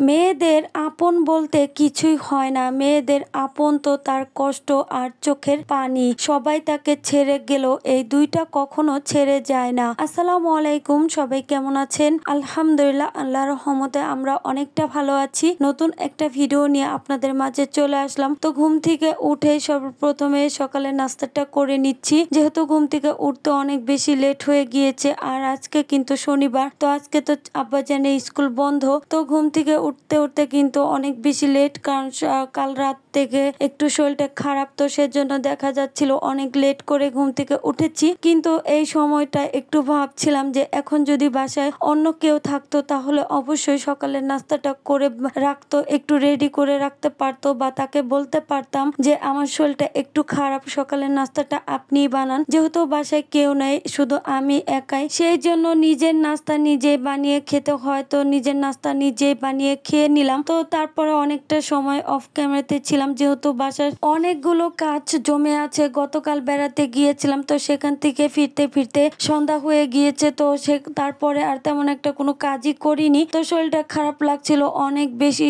মেয়েদের আপন বলতে কিছুই হয় না। মেয়েদের আপন তো তার কষ্ট আর চোখের পানি। সবাই তাকে ছেড়ে গেলেও এই দুইটা কখনো ছেড়ে যায় না। আসসালামু আলাইকুম, সবাই কেমন আছেন? আলহামদুলিল্লাহ, আল্লাহর রহমতে আমরা অনেকটা ভালো আছি। নতুন একটা ভিডিও নিয়ে আপনাদের মাঝে চলে আসলাম। তো ঘুম থেকে উঠে সর্বপ্রথমে সকালে নাস্তাটা করে নিচ্ছি, যেহেতু ঘুম থেকে উঠতে অনেক বেশি লেট হয়ে গিয়েছে। আর আজকে কিন্তু শনিবার, তো আজকে তো আব্বাজানের স্কুল বন্ধ। তো ঘুম থেকে উঠতে উঠতে কিন্তু অনেক বেশি লেট, কারণ কাল রাত থেকে একটু শরীরটা খারাপ, তো সেজন্য দেখা যাচ্ছিল অনেক লেট করে ঘুম থেকে উঠেছি। কিন্তু এই সময়টা একটু ভাবছিলাম যে এখন যদি বাসায় অন্য কেউ থাকতো তাহলে অবশ্যই সকালের নাস্তাটা করে রাখতো, একটু রেডি করে রাখতে পারতো, বা তাকে বলতে পারতাম যে আমার শরীরটা একটু খারাপ, সকালের নাস্তাটা আপনিই বানান। যেহেতু বাসায় কেউ নেই, শুধু আমি একাই, সেই জন্য নিজের নাস্তা নিজে বানিয়ে খেতে হয়। তো নিজের নাস্তা নিজে বানিয়ে খেয়ে নিলাম। তো তারপরে অনেকটা সময় অফ ক্যামেরাতে ছিলাম, যেহেতু বাসার অনেকগুলো কাজ জমে আছে। গতকাল বেড়াতে গিয়েছিলাম, তো সেখান থেকে ফিরতে ফিরতে সন্ধ্যা হয়ে গিয়েছে। তো তারপরে আর তেমন একটা কোনো কাজই করিনি। তো শরীরটা খারাপ লাগছিল অনেক বেশি,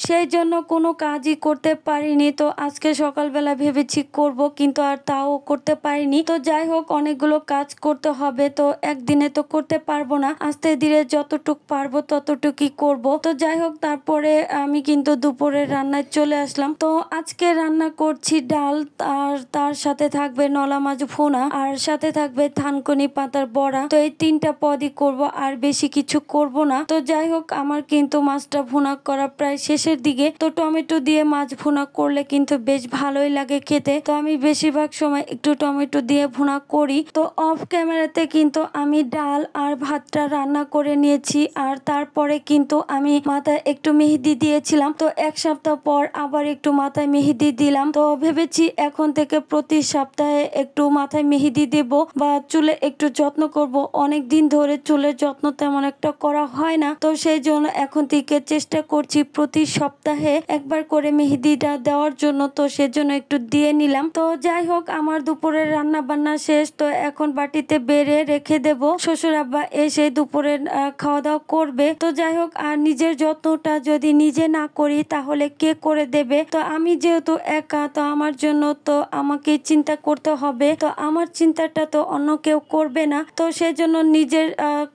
সেই জন্য কোনো কাজই করতে পারিনি। তো আজকে সকালবেলা ভেবেছি করব, কিন্তু আর তাও করতে পারিনি। তো যাই হোক, অনেকগুলো কাজ করতে হবে, তো একদিনে তো করতে পারবো না, আস্তে ধীরে যতটুক পারবো ততটুকুই করব। তো যাই হোক, তারপরে আমি কিন্তু দুপুরের রান্নায় চলে আসলাম। তো আজকে রান্না করছি ডাল, আর তার সাথে থাকবে নলা মাছ ভুনা, আর সাথে থাকবে থানকুনি পাতার বড়া। তো এই তিনটা পদই করব, আর বেশি কিছু করব না। তো যাই হোক, আমার কিন্তু মাছটা ভুনা করা প্রায় শেষের দিকে। তো টমেটো দিয়ে মাছ ভুনা করলে কিন্তু বেশ ভালোই লাগে খেতে। তো আমি বেশিরভাগ সময় একটু টমেটো দিয়ে ভুনা করি। তো অফ ক্যামেরাতে কিন্তু আমি ডাল আর ভাতটা রান্না করে নিয়েছি, আর তারপরে কিন্তু আমি মাথায় একটু মেহেদি দিয়েছিলাম। তো এক সপ্তাহ পর আবার একটু মাথায় মেহেদি দিলাম। তো ভেবেছি এখন থেকে প্রতি সপ্তাহে একটু মাথায় মেহেদি দেব, বা চুলে একটু যত্ন করব। অনেক দিন ধরে চুলের যত্ন তেমন একটা করা হয় না, তো সেই জন্য এখন থেকে চেষ্টা করছি প্রতি সপ্তাহে একবার করে মেহেদিটা দেওয়ার জন্য। তো সেজন্য একটু দিয়ে নিলাম। তো যাই হোক, আমার দুপুরের রান্না বান্না শেষ। তো এখন বাটিতে বেড়ে রেখে দেব, শ্বশুর আব্বা এসে দুপুরের খাওয়া দাওয়া করবে। তো যাই হোক, আর নিজের যত্নটা যদি নিজে না করি তাহলে কে করে দেবে? তো আমি যেহেতু একা, তো আমার জন্য তো আমাকে চিন্তা করতে হবে। তো আমার চিন্তাটা তো অন্য কেউ করবে না, তো সেই জন্য নিজের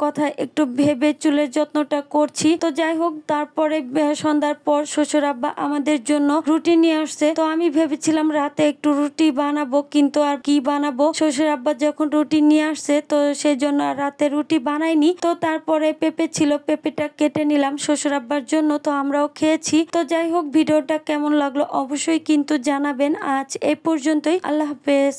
কথা একটু ভেবে চুলের যত্নটা করছি। তো যাই হোক, তারপরে সন্ধ্যার পর শ্বশুর আব্বা আমাদের জন্য রুটি নিয়ে আসছে। তো আমি ভেবেছিলাম রাতে একটু রুটি বানাবো, কিন্তু আর কি বানাবো, শ্বশুর আব্বা যখন রুটি নিয়ে আসছে তো সেই জন্য আর রাতে রুটি বানাইনি। তো তারপরে পেঁপে ছিল, পেঁপেটা কেটে নিলাম শ্বশুর আব্বার জন্য, তো আমরাও খেয়েছি। তো যাই হোক, ভিডিওটা কেমন লাগলো অবশ্যই কিন্তু জানাবেন। আজ এই পর্যন্তই, আল্লাহ হাফেজ।